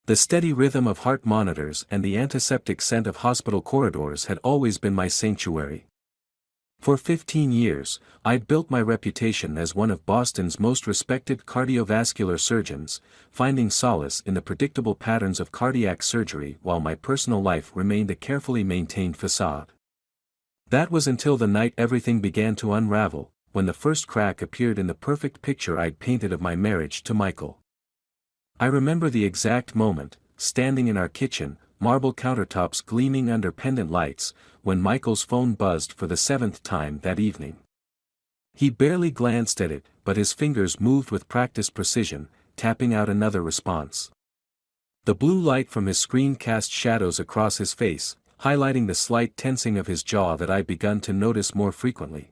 The steady rhythm of heart monitors and the antiseptic scent of hospital corridors had always been my sanctuary. For 15 years, I'd built my reputation as one of Boston's most respected cardiovascular surgeons, finding solace in the predictable patterns of cardiac surgery while my personal life remained a carefully maintained facade. That was until the night everything began to unravel, when the first crack appeared in the perfect picture I'd painted of my marriage to Michael. I remember the exact moment, standing in our kitchen, marble countertops gleaming under pendant lights, when Michael's phone buzzed for the 7th time that evening. He barely glanced at it, but his fingers moved with practiced precision, tapping out another response. The blue light from his screen cast shadows across his face, highlighting the slight tensing of his jaw that I'd begun to notice more frequently.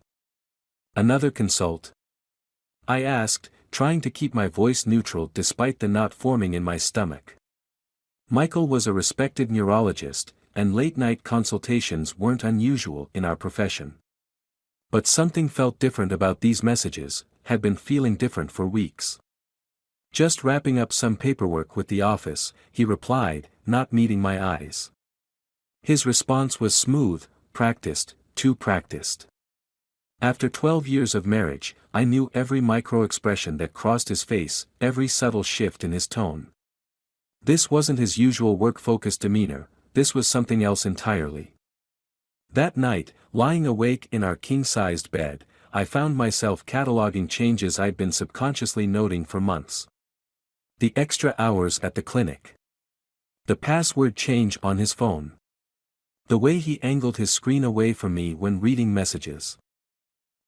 "Another consult?" I asked, trying to keep my voice neutral despite the knot forming in my stomach. Michael was a respected neurologist, and late-night consultations weren't unusual in our profession. But something felt different about these messages, had been feeling different for weeks. "Just wrapping up some paperwork with the office," he replied, not meeting my eyes. His response was smooth, practiced, too practiced. After 12 years of marriage, I knew every micro-expression that crossed his face, every subtle shift in his tone. This wasn't his usual work-focused demeanor, this was something else entirely. That night, lying awake in our king-sized bed, I found myself cataloging changes I'd been subconsciously noting for months. The extra hours at the clinic. The password change on his phone. The way he angled his screen away from me when reading messages.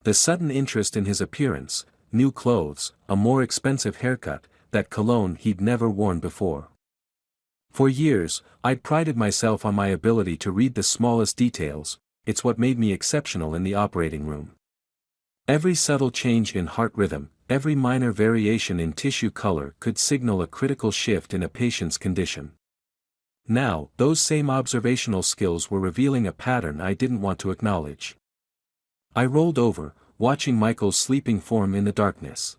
The sudden interest in his appearance, new clothes, a more expensive haircut, that cologne he'd never worn before. For years, I'd prided myself on my ability to read the smallest details, it's what made me exceptional in the operating room. Every subtle change in heart rhythm, every minor variation in tissue color could signal a critical shift in a patient's condition. Now, those same observational skills were revealing a pattern I didn't want to acknowledge. I rolled over, watching Michael's sleeping form in the darkness.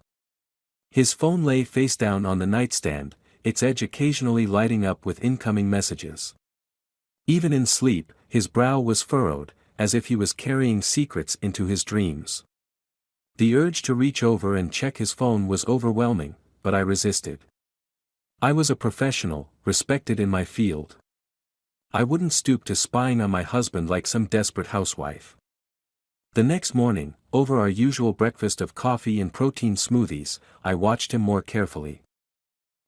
His phone lay face down on the nightstand, its edge occasionally lighting up with incoming messages. Even in sleep, his brow was furrowed, as if he was carrying secrets into his dreams. The urge to reach over and check his phone was overwhelming, but I resisted. I was a professional, respected in my field. I wouldn't stoop to spying on my husband like some desperate housewife. The next morning, over our usual breakfast of coffee and protein smoothies, I watched him more carefully.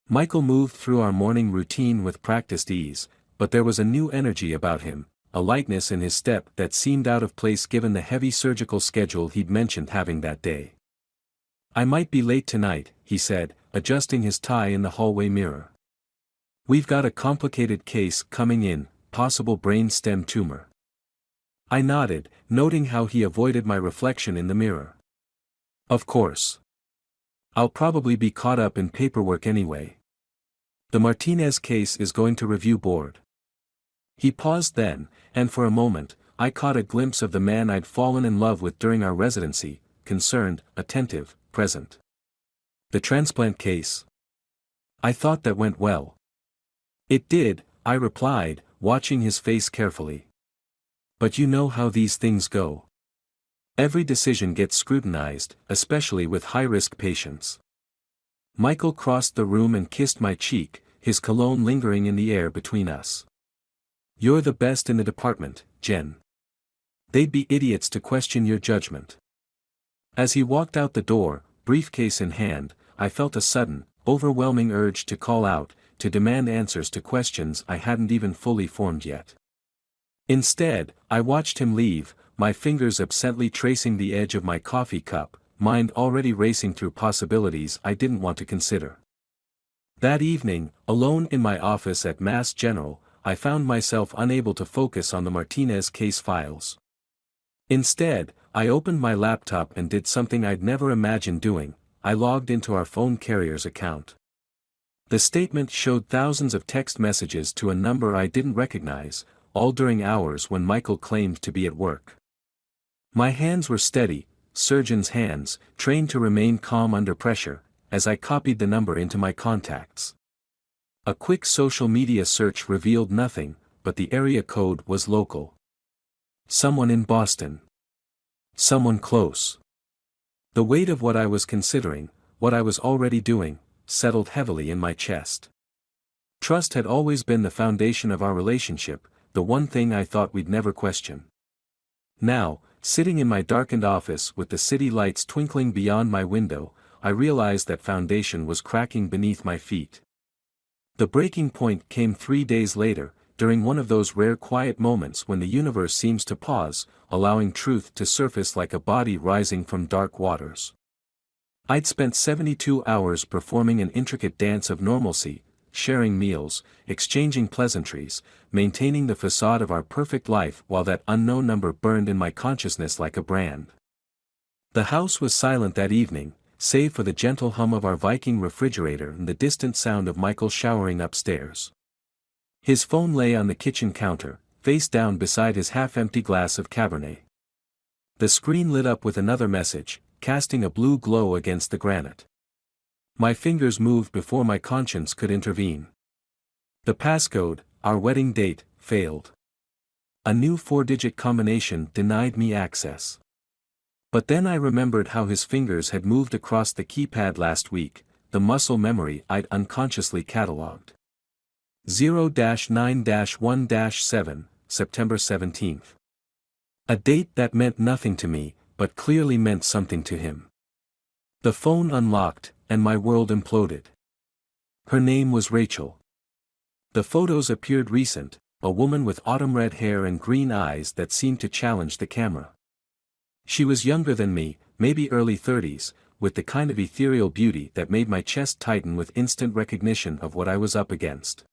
Michael moved through our morning routine with practiced ease, but there was a new energy about him, a lightness in his step that seemed out of place given the heavy surgical schedule he'd mentioned having that day. "I might be late tonight," he said, adjusting his tie in the hallway mirror. "We've got a complicated case coming in, possible brain stem tumor." I nodded, noting how he avoided my reflection in the mirror. "Of course. I'll probably be caught up in paperwork anyway. The Martinez case is going to review board." He paused then, and for a moment, I caught a glimpse of the man I'd fallen in love with during our residency, concerned, attentive, present. "The transplant case? I thought that went well." "It did," I replied, watching his face carefully. "But you know how these things go. Every decision gets scrutinized, especially with high-risk patients." Michael crossed the room and kissed my cheek, his cologne lingering in the air between us. "You're the best in the department, Jen. They'd be idiots to question your judgment." As he walked out the door, briefcase in hand, I felt a sudden, overwhelming urge to call out, to demand answers to questions I hadn't even fully formed yet. Instead, I watched him leave, my fingers absently tracing the edge of my coffee cup, mind already racing through possibilities I didn't want to consider. That evening, alone in my office at Mass General, I found myself unable to focus on the Martinez case files. Instead, I opened my laptop and did something I'd never imagined doing. I logged into our phone carrier's account. The statement showed thousands of text messages to a number I didn't recognize, all during hours when Michael claimed to be at work. My hands were steady, surgeon's hands, trained to remain calm under pressure, as I copied the number into my contacts. A quick social media search revealed nothing, but the area code was local. Someone in Boston. Someone close. The weight of what I was considering, what I was already doing, settled heavily in my chest. Trust had always been the foundation of our relationship, the one thing I thought we'd never question. Now, sitting in my darkened office with the city lights twinkling beyond my window, I realized that foundation was cracking beneath my feet. The breaking point came 3 days later, during one of those rare quiet moments when the universe seems to pause, allowing truth to surface like a body rising from dark waters. I'd spent 72 hours performing an intricate dance of normalcy, sharing meals, exchanging pleasantries, maintaining the facade of our perfect life while that unknown number burned in my consciousness like a brand. The house was silent that evening, save for the gentle hum of our Viking refrigerator and the distant sound of Michael showering upstairs. His phone lay on the kitchen counter, face down beside his half-empty glass of Cabernet. The screen lit up with another message, casting a blue glow against the granite. My fingers moved before my conscience could intervene. The passcode, our wedding date, failed. A new 4-digit combination denied me access. But then I remembered how his fingers had moved across the keypad last week, the muscle memory I'd unconsciously catalogued. 0-9-1-7, September 17th. A date that meant nothing to me, but clearly meant something to him. The phone unlocked, and my world imploded. Her name was Rachel. The photos appeared recent, a woman with autumn red hair and green eyes that seemed to challenge the camera. She was younger than me, maybe early 30s, with the kind of ethereal beauty that made my chest tighten with instant recognition of what I was up against.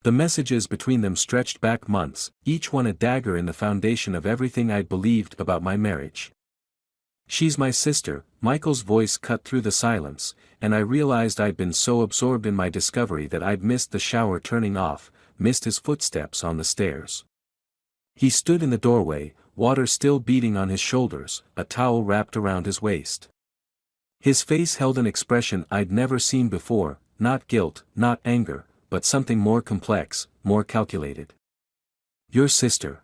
The messages between them stretched back months, each one a dagger in the foundation of everything I'd believed about my marriage. "She's my sister," Michael's voice cut through the silence, and I realized I'd been so absorbed in my discovery that I'd missed the shower turning off, missed his footsteps on the stairs. He stood in the doorway, water still beating on his shoulders, a towel wrapped around his waist. His face held an expression I'd never seen before, not guilt, not anger, but something more complex, more calculated. "Your sister."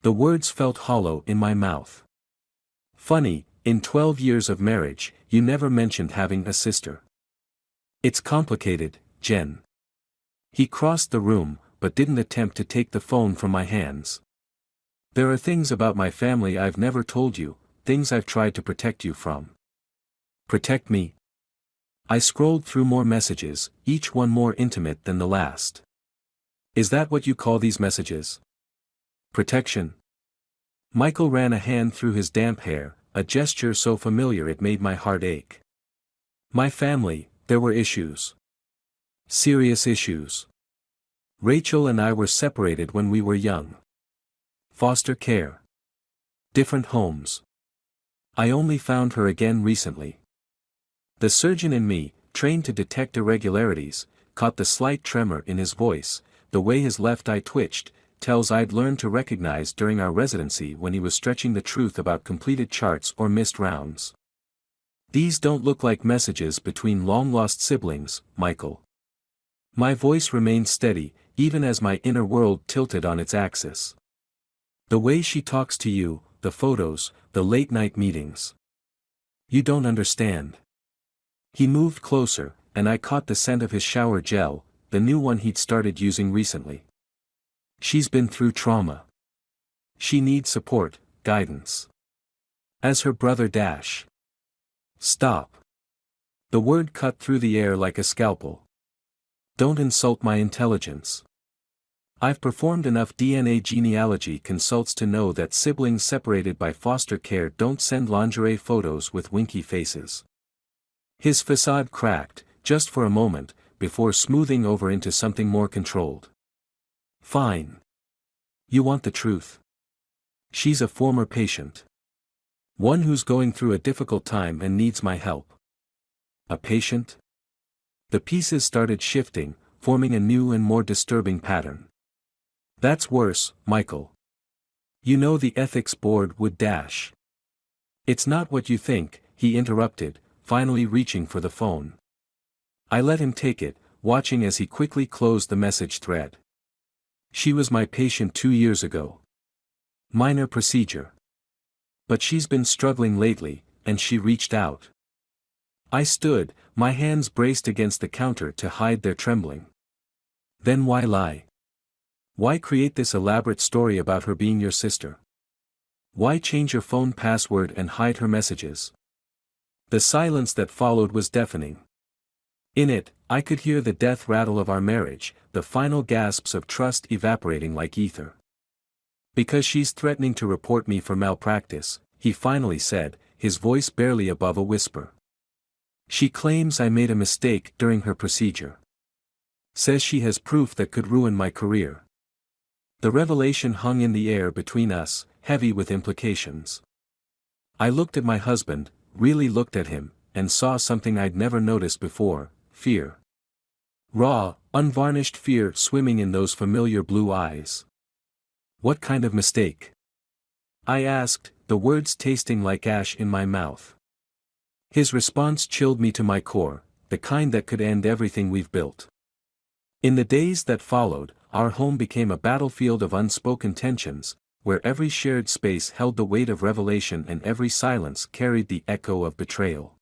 The words felt hollow in my mouth. "Funny, in 12 years of marriage, you never mentioned having a sister." "It's complicated, Jen." He crossed the room, but didn't attempt to take the phone from my hands. "There are things about my family I've never told you, things I've tried to protect you from." "Protect me?" I scrolled through more messages, each one more intimate than the last. "Is that what you call these messages? Protection?" Michael ran a hand through his damp hair, a gesture so familiar it made my heart ache. "My family, there were issues. Serious issues. Rachel and I were separated when we were young. Foster care. Different homes. I only found her again recently." The surgeon in me, trained to detect irregularities, caught the slight tremor in his voice, the way his left eye twitched, tells I'd learned to recognize during our residency when he was stretching the truth about completed charts or missed rounds. "These don't look like messages between long-lost siblings, Michael." My voice remained steady, even as my inner world tilted on its axis. "The way she talks to you, the photos, the late-night meetings. You don't understand." He moved closer, and I caught the scent of his shower gel, the new one he'd started using recently. "She's been through trauma. She needs support, guidance. As her brother Dash." "Stop." The word cut through the air like a scalpel. "Don't insult my intelligence. I've performed enough DNA genealogy consults to know that siblings separated by foster care don't send lingerie photos with winky faces." His facade cracked, just for a moment, before smoothing over into something more controlled. "Fine. You want the truth. She's a former patient. One who's going through a difficult time and needs my help." "A patient?" The pieces started shifting, forming a new and more disturbing pattern. "That's worse, Michael. You know the ethics board would dash." "It's not what you think," he interrupted, finally reaching for the phone. I let him take it, watching as he quickly closed the message thread. She was my patient 2 years ago. Minor procedure. But she's been struggling lately, and she reached out. I stood, my hands braced against the counter to hide their trembling. Then why lie? Why create this elaborate story about her being your sister? Why change your phone password and hide her messages? The silence that followed was deafening. In it, I could hear the death rattle of our marriage, the final gasps of trust evaporating like ether. Because she's threatening to report me for malpractice, he finally said, his voice barely above a whisper. She claims I made a mistake during her procedure. Says she has proof that could ruin my career. The revelation hung in the air between us, heavy with implications. I looked at my husband, really looked at him, and saw something I'd never noticed before: fear. Raw, unvarnished fear swimming in those familiar blue eyes. What kind of mistake? I asked, the words tasting like ash in my mouth. His response chilled me to my core, the kind that could end everything we've built. In the days that followed, our home became a battlefield of unspoken tensions, where every shared space held the weight of revelation and every silence carried the echo of betrayal.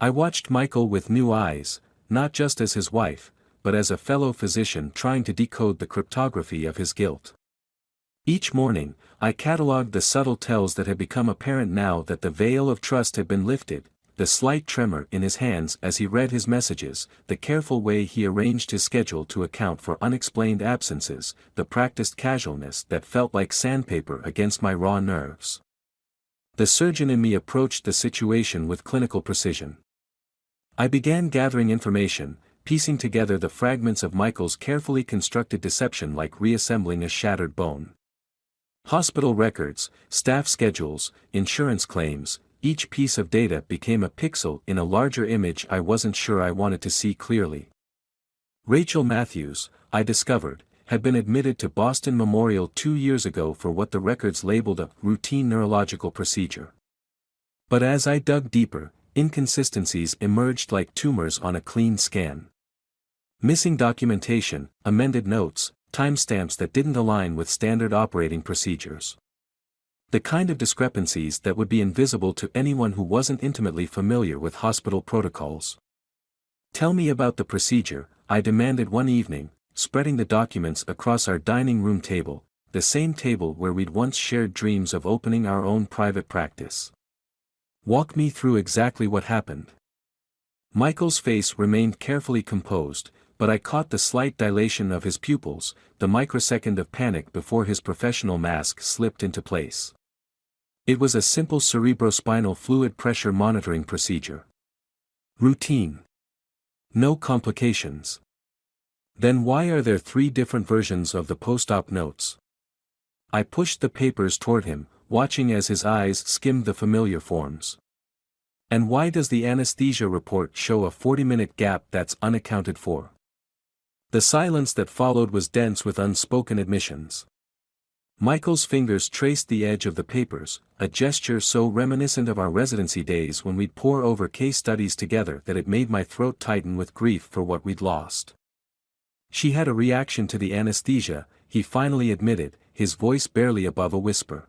I watched Michael with new eyes, not just as his wife, but as a fellow physician trying to decode the cryptography of his guilt. Each morning, I catalogued the subtle tells that had become apparent now that the veil of trust had been lifted: the slight tremor in his hands as he read his messages, the careful way he arranged his schedule to account for unexplained absences, the practiced casualness that felt like sandpaper against my raw nerves. The surgeon in me approached the situation with clinical precision. I began gathering information, piecing together the fragments of Michael's carefully constructed deception like reassembling a shattered bone. Hospital records, staff schedules, insurance claims, each piece of data became a pixel in a larger image I wasn't sure I wanted to see clearly. Rachel Matthews, I discovered, had been admitted to Boston Memorial 2 years ago for what the records labeled a routine neurological procedure. But as I dug deeper, inconsistencies emerged like tumors on a clean scan. Missing documentation, amended notes, timestamps that didn't align with standard operating procedures. The kind of discrepancies that would be invisible to anyone who wasn't intimately familiar with hospital protocols. Tell me about the procedure, I demanded one evening, spreading the documents across our dining room table, the same table where we'd once shared dreams of opening our own private practice. Walk me through exactly what happened. Michael's face remained carefully composed, but I caught the slight dilation of his pupils, the microsecond of panic before his professional mask slipped into place. It was a simple cerebrospinal fluid pressure monitoring procedure. Routine. No complications. Then why are there 3 different versions of the post-op notes? I pushed the papers toward him, watching as his eyes skimmed the familiar forms. And why does the anesthesia report show a 40-minute gap that's unaccounted for? The silence that followed was dense with unspoken admissions. Michael's fingers traced the edge of the papers, a gesture so reminiscent of our residency days when we'd pore over case studies together that it made my throat tighten with grief for what we'd lost. She had a reaction to the anesthesia, he finally admitted, his voice barely above a whisper.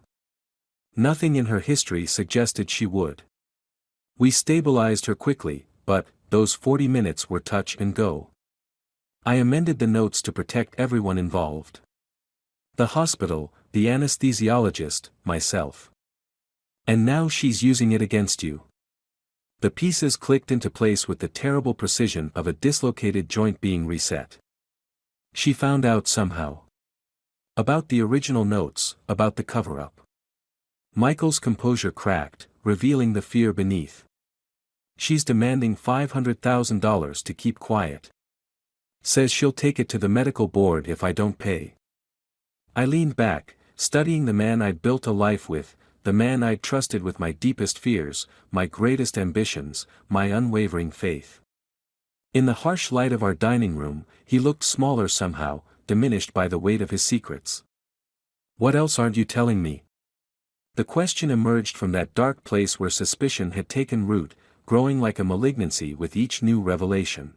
Nothing in her history suggested she would. We stabilized her quickly, but those 40 minutes were touch and go. I amended the notes to protect everyone involved. The hospital, the anesthesiologist, myself. And now she's using it against you. The pieces clicked into place with the terrible precision of a dislocated joint being reset. She found out somehow. About the original notes, about the cover-up. Michael's composure cracked, revealing the fear beneath. She's demanding $500,000 to keep quiet. Says she'll take it to the medical board if I don't pay. I leaned back, studying the man I'd built a life with, the man I'd trusted with my deepest fears, my greatest ambitions, my unwavering faith. In the harsh light of our dining room, he looked smaller somehow, diminished by the weight of his secrets. What else aren't you telling me? The question emerged from that dark place where suspicion had taken root, growing like a malignancy with each new revelation.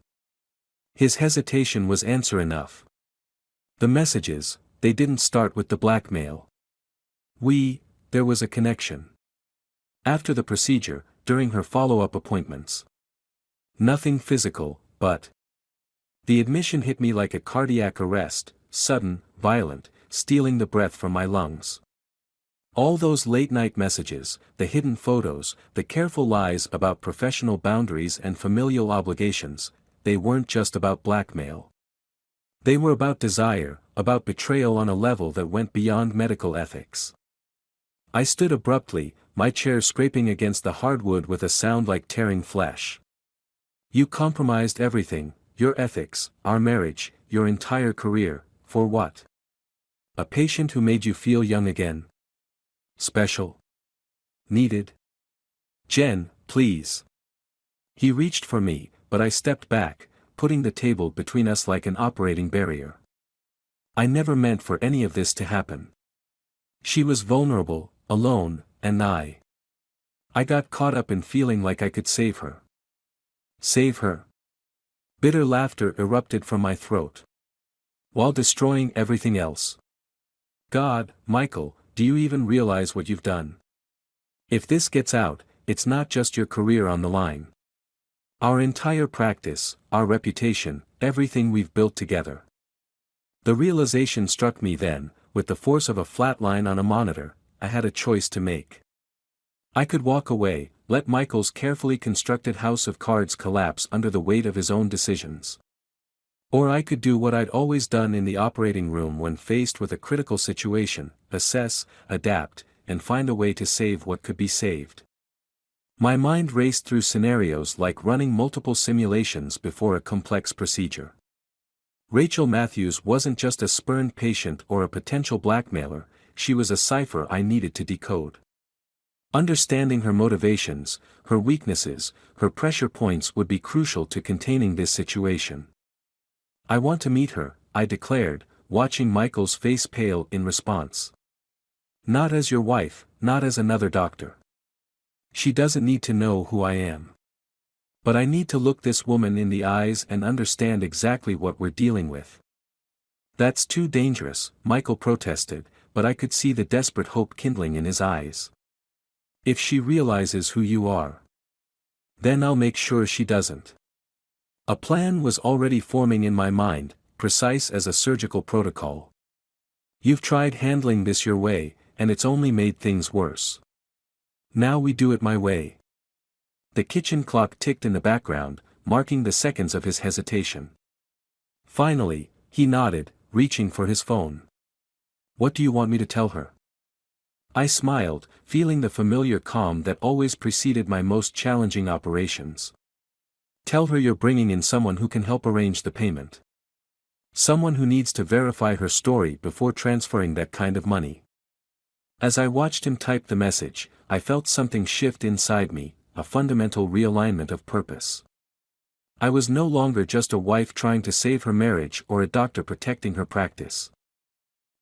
His hesitation was answer enough. The messages, they didn't start with the blackmail. There was a connection. After the procedure, during her follow-up appointments. Nothing physical, but the admission hit me like a cardiac arrest, sudden, violent, stealing the breath from my lungs. All those late-night messages, the hidden photos, the careful lies about professional boundaries and familial obligations, they weren't just about blackmail. They were about desire, about betrayal on a level that went beyond medical ethics. I stood abruptly, my chair scraping against the hardwood with a sound like tearing flesh. You compromised everything, your ethics, our marriage, your entire career, for what? A patient who made you feel young again? Special? Needed? Jen, please. He reached for me, but I stepped back, putting the table between us like an operating barrier. I never meant for any of this to happen. She was vulnerable, alone, and I got caught up in feeling like I could save her. Save her? Bitter laughter erupted from my throat. While destroying everything else. God, Michael, do you even realize what you've done? If this gets out, it's not just your career on the line. Our entire practice, our reputation, everything we've built together. The realization struck me then, with the force of a flat line on a monitor. I had a choice to make. I could walk away, let Michael's carefully constructed house of cards collapse under the weight of his own decisions. Or I could do what I'd always done in the operating room when faced with a critical situation, assess, adapt, and find a way to save what could be saved. My mind raced through scenarios like running multiple simulations before a complex procedure. Rachel Matthews wasn't just a spurned patient or a potential blackmailer, she was a cipher I needed to decode. Understanding her motivations, her weaknesses, her pressure points would be crucial to containing this situation. I want to meet her, I declared, watching Michael's face pale in response. Not as your wife, not as another doctor. She doesn't need to know who I am. But I need to look this woman in the eyes and understand exactly what we're dealing with. That's too dangerous, Michael protested, but I could see the desperate hope kindling in his eyes. If she realizes who you are, then I'll make sure she doesn't. A plan was already forming in my mind, precise as a surgical protocol. You've tried handling this your way, and it's only made things worse. Now we do it my way. The kitchen clock ticked in the background, marking the seconds of his hesitation. Finally, he nodded, reaching for his phone. What do you want me to tell her? I smiled, feeling the familiar calm that always preceded my most challenging operations. Tell her you're bringing in someone who can help arrange the payment. Someone who needs to verify her story before transferring that kind of money. As I watched him type the message, I felt something shift inside me, a fundamental realignment of purpose. I was no longer just a wife trying to save her marriage or a doctor protecting her practice.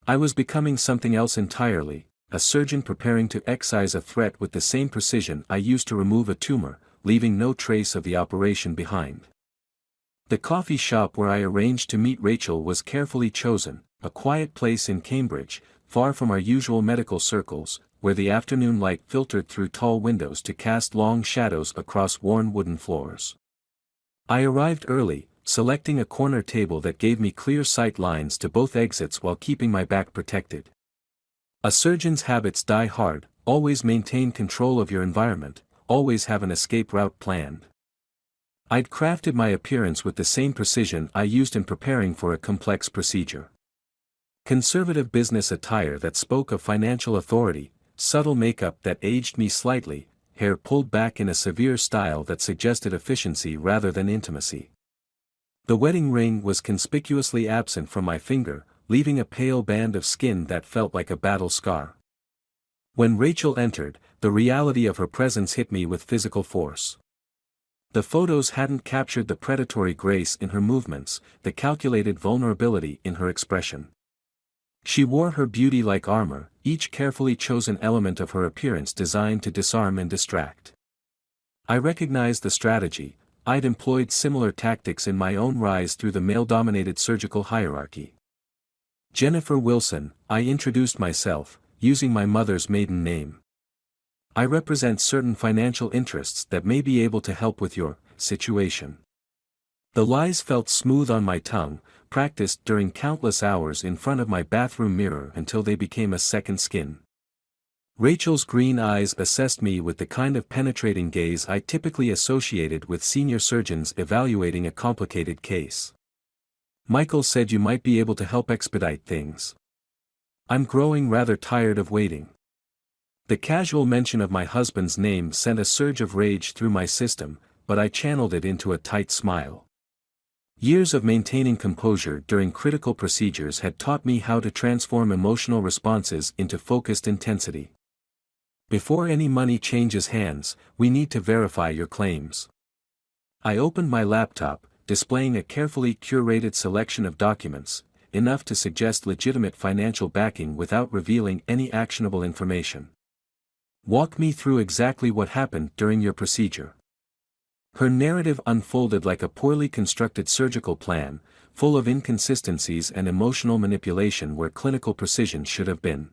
I was becoming something else entirely, a surgeon preparing to excise a threat with the same precision I used to remove a tumor, leaving no trace of the operation behind. The coffee shop where I arranged to meet Rachel was carefully chosen, a quiet place in Cambridge, far from our usual medical circles, where the afternoon light filtered through tall windows to cast long shadows across worn wooden floors. I arrived early, selecting a corner table that gave me clear sight lines to both exits while keeping my back protected. A surgeon's habits die hard: always maintain control of your environment, always have an escape route planned. I'd crafted my appearance with the same precision I used in preparing for a complex procedure. Conservative business attire that spoke of financial authority, subtle makeup that aged me slightly, hair pulled back in a severe style that suggested efficiency rather than intimacy. The wedding ring was conspicuously absent from my finger, leaving a pale band of skin that felt like a battle scar. When Rachel entered, the reality of her presence hit me with physical force. The photos hadn't captured the predatory grace in her movements, the calculated vulnerability in her expression. She wore her beauty like armor, each carefully chosen element of her appearance designed to disarm and distract. I recognized the strategy: I'd employed similar tactics in my own rise through the male-dominated surgical hierarchy. Jennifer Wilson, I introduced myself, using my mother's maiden name. I represent certain financial interests that may be able to help with your situation. The lies felt smooth on my tongue, practiced during countless hours in front of my bathroom mirror until they became a second skin. Rachel's green eyes assessed me with the kind of penetrating gaze I typically associated with senior surgeons evaluating a complicated case. Michael said you might be able to help expedite things. I'm growing rather tired of waiting. The casual mention of my husband's name sent a surge of rage through my system, but I channeled it into a tight smile. Years of maintaining composure during critical procedures had taught me how to transform emotional responses into focused intensity. Before any money changes hands, we need to verify your claims. I opened my laptop, displaying a carefully curated selection of documents, enough to suggest legitimate financial backing without revealing any actionable information. Walk me through exactly what happened during your procedure. Her narrative unfolded like a poorly constructed surgical plan, full of inconsistencies and emotional manipulation where clinical precision should have been.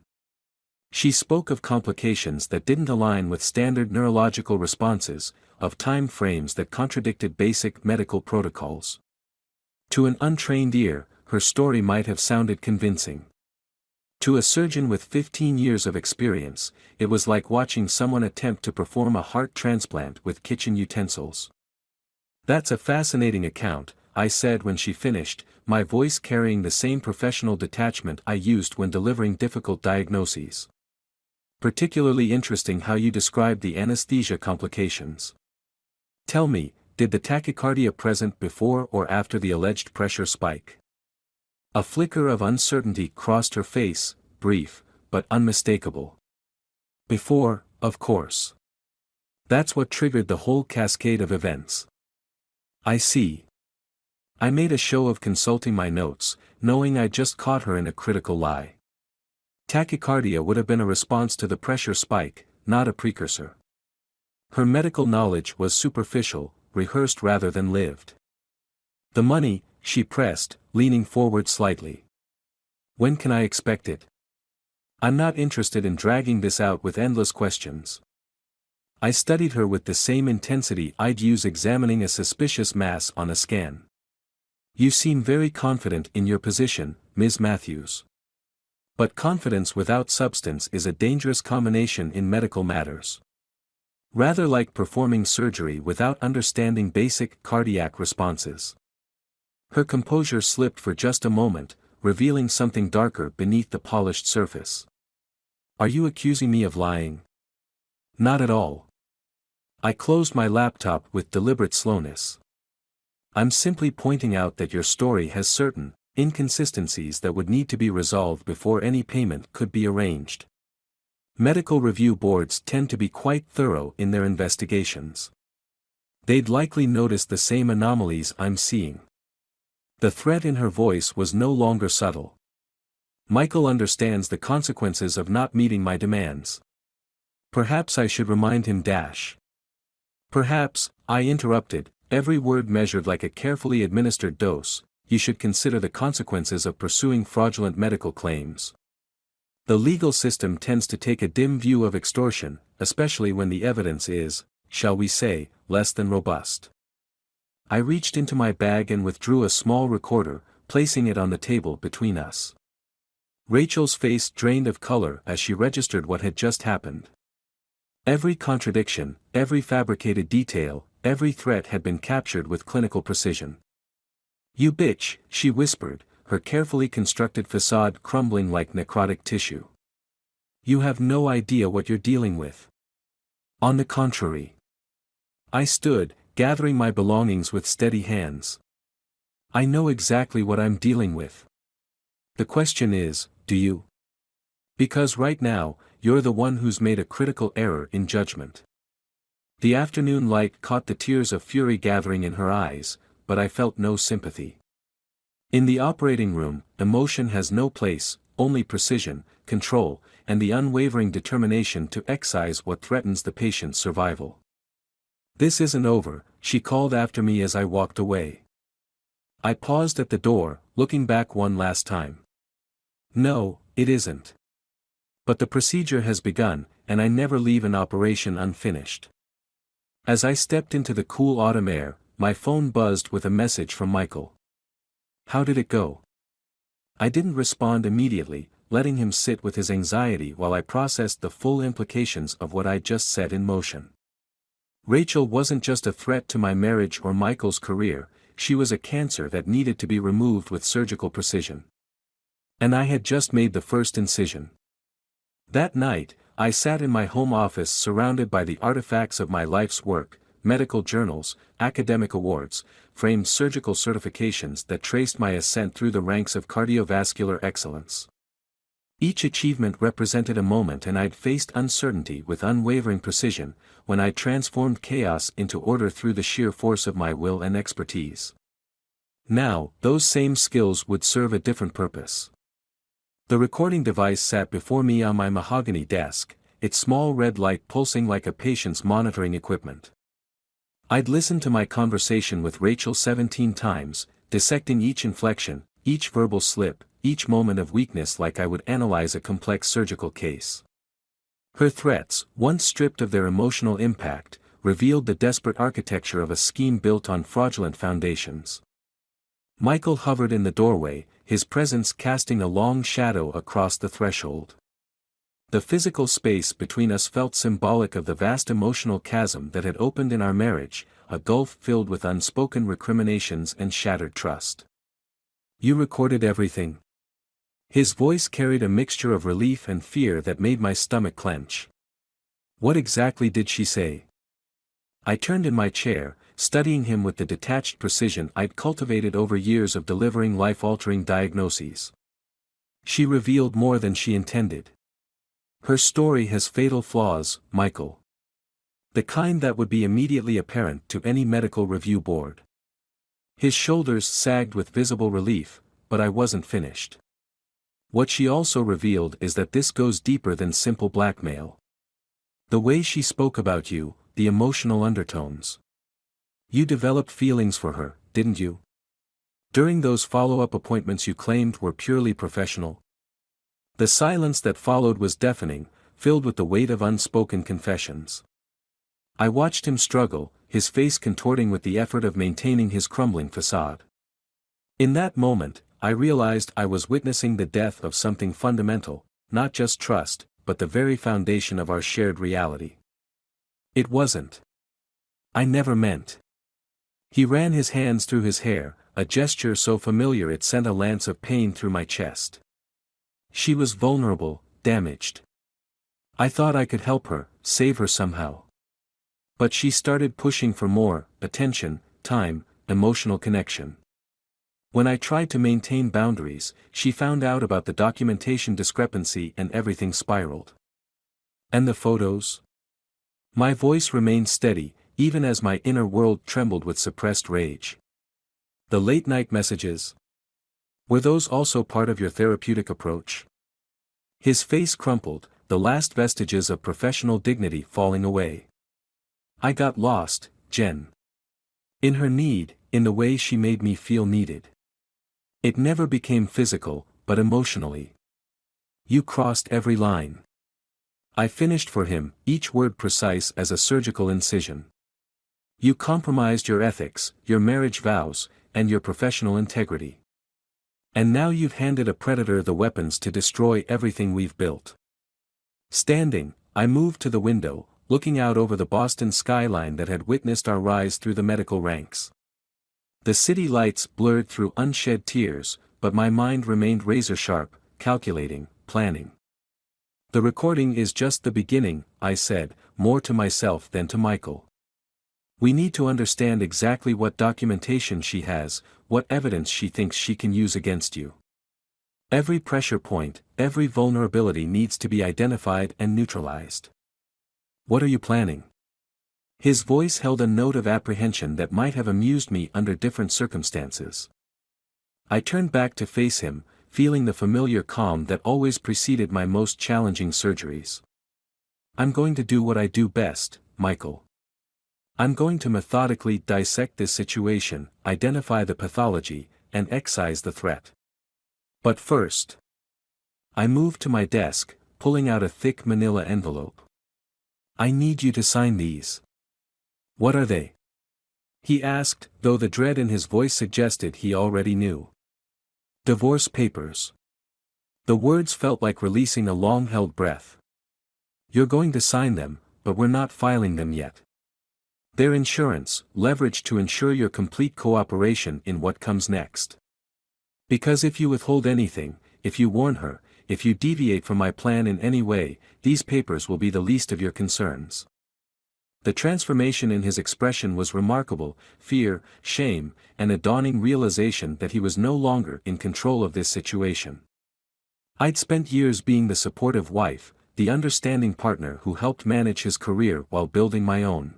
She spoke of complications that didn't align with standard neurological responses, of time frames that contradicted basic medical protocols. To an untrained ear, her story might have sounded convincing. To a surgeon with 15 years of experience, it was like watching someone attempt to perform a heart transplant with kitchen utensils. That's a fascinating account, I said when she finished, my voice carrying the same professional detachment I used when delivering difficult diagnoses. Particularly interesting how you described the anesthesia complications. Tell me, did the tachycardia present before or after the alleged pressure spike? A flicker of uncertainty crossed her face, brief, but unmistakable. Before, of course. That's what triggered the whole cascade of events. I see. I made a show of consulting my notes, knowing I'd just caught her in a critical lie. Tachycardia would have been a response to the pressure spike, not a precursor. Her medical knowledge was superficial, rehearsed rather than lived. The money, she pressed, leaning forward slightly. When can I expect it? I'm not interested in dragging this out with endless questions. I studied her with the same intensity I'd use examining a suspicious mass on a scan. You seem very confident in your position, Ms. Matthews. But confidence without substance is a dangerous combination in medical matters. Rather like performing surgery without understanding basic cardiac responses. Her composure slipped for just a moment, revealing something darker beneath the polished surface. Are you accusing me of lying? Not at all. I closed my laptop with deliberate slowness. I'm simply pointing out that your story has certain inconsistencies that would need to be resolved before any payment could be arranged. Medical review boards tend to be quite thorough in their investigations. They'd likely notice the same anomalies I'm seeing. The threat in her voice was no longer subtle. Michael understands the consequences of not meeting my demands. Perhaps I should remind him. Perhaps, I interrupted, every word measured like a carefully administered dose. You should consider the consequences of pursuing fraudulent medical claims. The legal system tends to take a dim view of extortion, especially when the evidence is, shall we say, less than robust. I reached into my bag and withdrew a small recorder, placing it on the table between us. Rachel's face drained of color as she registered what had just happened. Every contradiction, every fabricated detail, every threat had been captured with clinical precision. You bitch, she whispered, her carefully constructed facade crumbling like necrotic tissue. You have no idea what you're dealing with. On the contrary. I stood, gathering my belongings with steady hands. I know exactly what I'm dealing with. The question is, do you? Because right now, you're the one who's made a critical error in judgment. The afternoon light caught the tears of fury gathering in her eyes, but I felt no sympathy. In the operating room, emotion has no place, only precision, control, and the unwavering determination to excise what threatens the patient's survival. "This isn't over," she called after me as I walked away. I paused at the door, looking back one last time. "No, it isn't. But the procedure has begun, and I never leave an operation unfinished." As I stepped into the cool autumn air, my phone buzzed with a message from Michael. "How did it go?" I didn't respond immediately, letting him sit with his anxiety while I processed the full implications of what I'd just set in motion. Rachel wasn't just a threat to my marriage or Michael's career, she was a cancer that needed to be removed with surgical precision. And I had just made the first incision. That night, I sat in my home office surrounded by the artifacts of my life's work, medical journals, academic awards, framed surgical certifications that traced my ascent through the ranks of cardiovascular excellence. Each achievement represented a moment and I'd faced uncertainty with unwavering precision, when I transformed chaos into order through the sheer force of my will and expertise. Now, those same skills would serve a different purpose. The recording device sat before me on my mahogany desk, its small red light pulsing like a patient's monitoring equipment. I'd listened to my conversation with Rachel 17 times, dissecting each inflection, each verbal slip, each moment of weakness like I would analyze a complex surgical case. Her threats, once stripped of their emotional impact, revealed the desperate architecture of a scheme built on fraudulent foundations. Michael hovered in the doorway, his presence casting a long shadow across the threshold. The physical space between us felt symbolic of the vast emotional chasm that had opened in our marriage, a gulf filled with unspoken recriminations and shattered trust. "You recorded everything?" His voice carried a mixture of relief and fear that made my stomach clench. "What exactly did she say?" I turned in my chair, studying him with the detached precision I'd cultivated over years of delivering life-altering diagnoses. "She revealed more than she intended. Her story has fatal flaws, Michael. The kind that would be immediately apparent to any medical review board." His shoulders sagged with visible relief, but I wasn't finished. "What she also revealed is that this goes deeper than simple blackmail. The way she spoke about you, the emotional undertones. You developed feelings for her, didn't you? During those follow-up appointments you claimed were purely professional." The silence that followed was deafening, filled with the weight of unspoken confessions. I watched him struggle, his face contorting with the effort of maintaining his crumbling facade. In that moment, I realized I was witnessing the death of something fundamental, not just trust, but the very foundation of our shared reality. "It wasn't. I never meant." He ran his hands through his hair, a gesture so familiar it sent a lance of pain through my chest. "She was vulnerable, damaged. I thought I could help her, save her somehow. But she started pushing for more attention, time, emotional connection. When I tried to maintain boundaries, she found out about the documentation discrepancy and everything spiraled." "And the photos?" My voice remained steady, even as my inner world trembled with suppressed rage. "The late-night messages? Were those also part of your therapeutic approach?" His face crumpled, the last vestiges of professional dignity falling away. "I got lost, Jen. In her need, in the way she made me feel needed. It never became physical, but emotionally. You crossed every line." I finished for him, each word precise as a surgical incision. "You compromised your ethics, your marriage vows, and your professional integrity. And now you've handed a predator the weapons to destroy everything we've built." Standing, I moved to the window, looking out over the Boston skyline that had witnessed our rise through the medical ranks. The city lights blurred through unshed tears, but my mind remained razor-sharp, calculating, planning. "The recording is just the beginning," I said, more to myself than to Michael. "We need to understand exactly what documentation she has, what evidence she thinks she can use against you. Every pressure point, every vulnerability needs to be identified and neutralized." "What are you planning?" His voice held a note of apprehension that might have amused me under different circumstances. I turned back to face him, feeling the familiar calm that always preceded my most challenging surgeries. "I'm going to do what I do best, Michael. I'm going to methodically dissect this situation, identify the pathology, and excise the threat. But first, I moved to my desk, pulling out a thick manila envelope. I need you to sign these. What are they? He asked, though the dread in his voice suggested he already knew. Divorce papers. The words felt like releasing a long-held breath. You're going to sign them, but we're not filing them yet. They're insurance, leverage to ensure your complete cooperation in what comes next. Because if you withhold anything, if you warn her, if you deviate from my plan in any way, these papers will be the least of your concerns. The transformation in his expression was remarkable: fear, shame, and a dawning realization that he was no longer in control of this situation. I'd spent years being the supportive wife, the understanding partner who helped manage his career while building my own.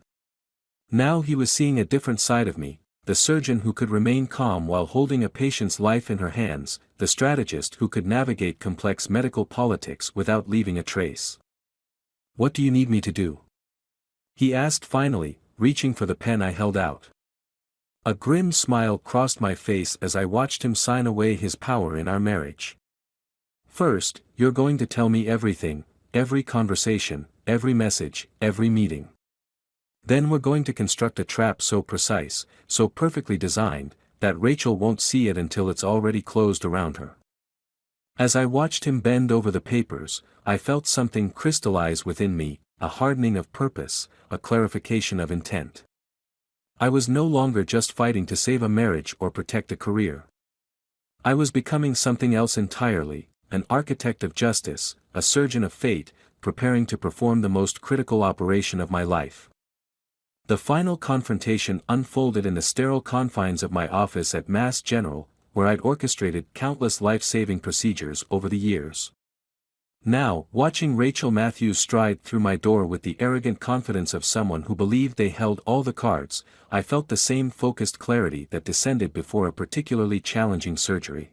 Now he was seeing a different side of me, the surgeon who could remain calm while holding a patient's life in her hands, the strategist who could navigate complex medical politics without leaving a trace. What do you need me to do? He asked finally, reaching for the pen I held out. A grim smile crossed my face as I watched him sign away his power in our marriage. First, you're going to tell me everything, every conversation, every message, every meeting. Then we're going to construct a trap so precise, so perfectly designed, that Rachel won't see it until it's already closed around her. As I watched him bend over the papers, I felt something crystallize within me, a hardening of purpose, a clarification of intent. I was no longer just fighting to save a marriage or protect a career. I was becoming something else entirely, an architect of justice, a surgeon of fate, preparing to perform the most critical operation of my life. The final confrontation unfolded in the sterile confines of my office at Mass General, where I'd orchestrated countless life-saving procedures over the years. Now, watching Rachel Matthews stride through my door with the arrogant confidence of someone who believed they held all the cards, I felt the same focused clarity that descended before a particularly challenging surgery.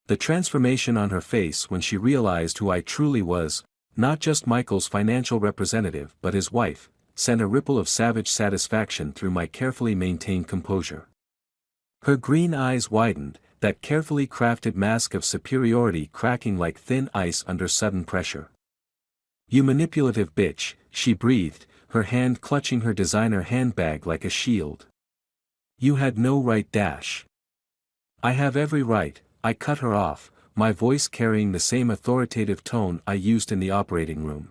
The transformation on her face when she realized who I truly was, not just Michael's financial representative but his wife, sent a ripple of savage satisfaction through my carefully maintained composure. Her green eyes widened, that carefully crafted mask of superiority cracking like thin ice under sudden pressure. "You manipulative bitch," she breathed, her hand clutching her designer handbag like a shield. "You had no right dash." "I have every right," I cut her off, my voice carrying the same authoritative tone I used in the operating room.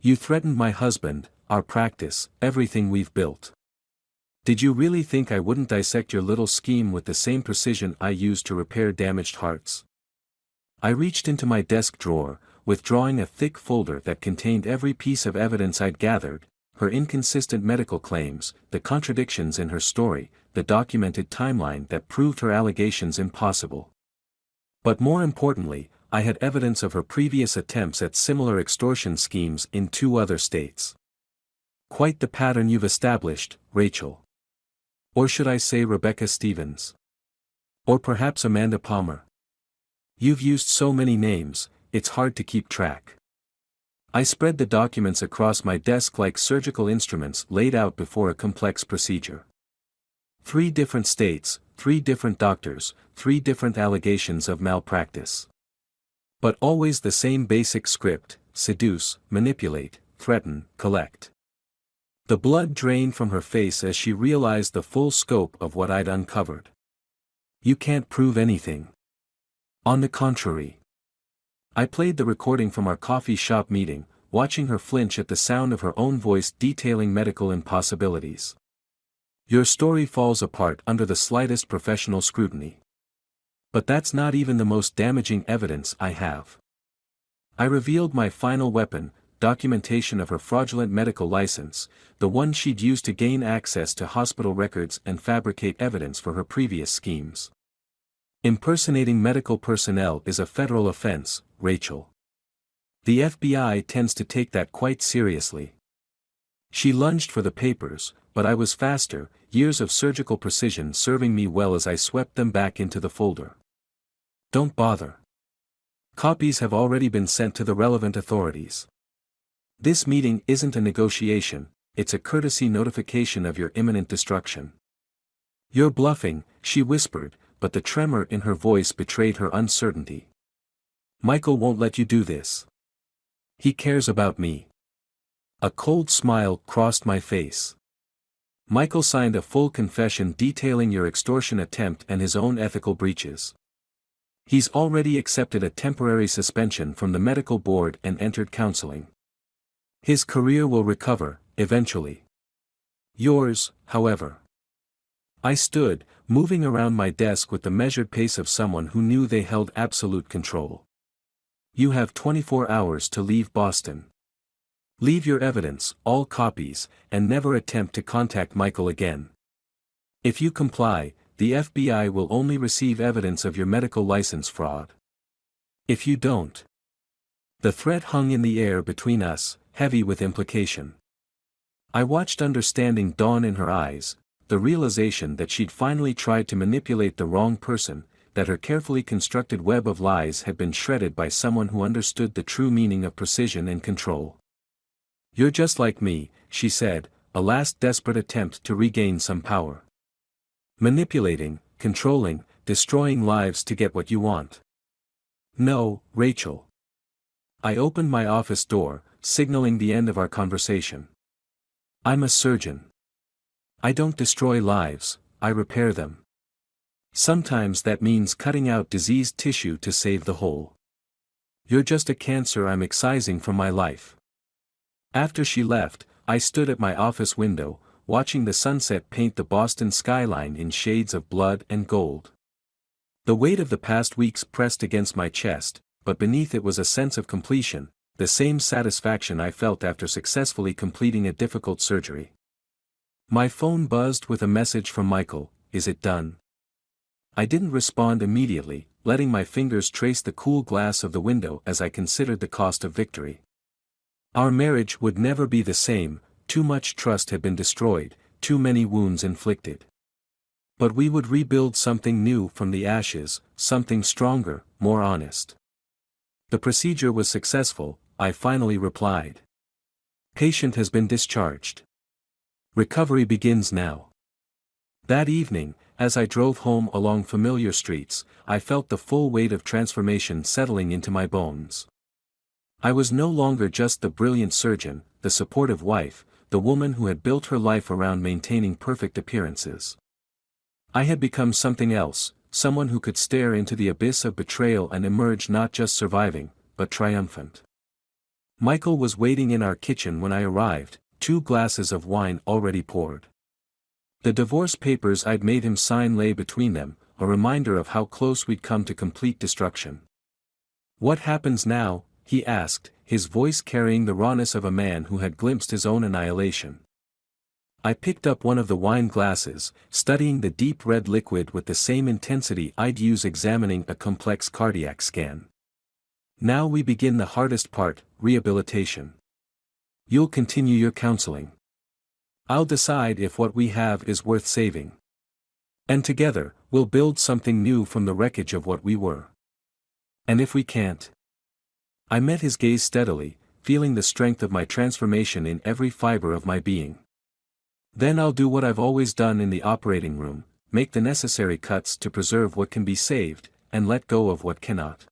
"You threatened my husband, our practice, everything we've built. Did you really think I wouldn't dissect your little scheme with the same precision I used to repair damaged hearts?" I reached into my desk drawer, withdrawing a thick folder that contained every piece of evidence I'd gathered, her inconsistent medical claims, the contradictions in her story, the documented timeline that proved her allegations impossible. But more importantly, I had evidence of her previous attempts at similar extortion schemes in 2 other states. "Quite the pattern you've established, Rachel. Or should I say Rebecca Stevens? Or perhaps Amanda Palmer? You've used so many names, it's hard to keep track." I spread the documents across my desk like surgical instruments laid out before a complex procedure. 3 different states, 3 different doctors, 3 different allegations of malpractice. But always the same basic script: seduce, manipulate, threaten, collect. The blood drained from her face as she realized the full scope of what I'd uncovered. "You can't prove anything. On the contrary." I played the recording from our coffee shop meeting, watching her flinch at the sound of her own voice detailing medical impossibilities. "Your story falls apart under the slightest professional scrutiny. But that's not even the most damaging evidence I have." I revealed my final weapon: documentation of her fraudulent medical license, the one she'd used to gain access to hospital records and fabricate evidence for her previous schemes. "Impersonating medical personnel is a federal offense, Rachel. The FBI tends to take that quite seriously." She lunged for the papers, but I was faster, years of surgical precision serving me well as I swept them back into the folder. "Don't bother. Copies have already been sent to the relevant authorities. This meeting isn't a negotiation, it's a courtesy notification of your imminent destruction. You're bluffing, she whispered, but the tremor in her voice betrayed her uncertainty. Michael won't let you do this. He cares about me. A cold smile crossed my face. Michael signed a full confession detailing your extortion attempt and his own ethical breaches. He's already accepted a temporary suspension from the medical board and entered counseling. His career will recover, eventually. Yours, however. I stood, moving around my desk with the measured pace of someone who knew they held absolute control. You have 24 hours to leave Boston. Leave your evidence, all copies, and never attempt to contact Michael again. If you comply, the FBI will only receive evidence of your medical license fraud. If you don't. The threat hung in the air between us, heavy with implication. I watched understanding dawn in her eyes, the realization that she'd finally tried to manipulate the wrong person, that her carefully constructed web of lies had been shredded by someone who understood the true meaning of precision and control. You're just like me, she said, a last desperate attempt to regain some power. Manipulating, controlling, destroying lives to get what you want. No, Rachel. I opened my office door, signaling the end of our conversation. I'm a surgeon. I don't destroy lives, I repair them. Sometimes that means cutting out diseased tissue to save the whole. You're just a cancer I'm excising from my life. After she left, I stood at my office window, watching the sunset paint the Boston skyline in shades of blood and gold. The weight of the past weeks pressed against my chest, but beneath it was a sense of completion, the same satisfaction I felt after successfully completing a difficult surgery. My phone buzzed with a message from Michael, "Is it done?" I didn't respond immediately, letting my fingers trace the cool glass of the window as I considered the cost of victory. Our marriage would never be the same, too much trust had been destroyed, too many wounds inflicted. But we would rebuild something new from the ashes, something stronger, more honest. The procedure was successful, I finally replied. Patient has been discharged. Recovery begins now. That evening, as I drove home along familiar streets, I felt the full weight of transformation settling into my bones. I was no longer just the brilliant surgeon, the supportive wife, the woman who had built her life around maintaining perfect appearances. I had become something else, someone who could stare into the abyss of betrayal and emerge not just surviving, but triumphant. Michael was waiting in our kitchen when I arrived, 2 glasses of wine already poured. The divorce papers I'd made him sign lay between them, a reminder of how close we'd come to complete destruction. What happens now? He asked, his voice carrying the rawness of a man who had glimpsed his own annihilation. I picked up one of the wine glasses, studying the deep red liquid with the same intensity I'd use examining a complex cardiac scan. Now we begin the hardest part, rehabilitation. You'll continue your counseling. I'll decide if what we have is worth saving. And together, we'll build something new from the wreckage of what we were. And if we can't? I met his gaze steadily, feeling the strength of my transformation in every fiber of my being. Then I'll do what I've always done in the operating room, make the necessary cuts to preserve what can be saved, and let go of what cannot.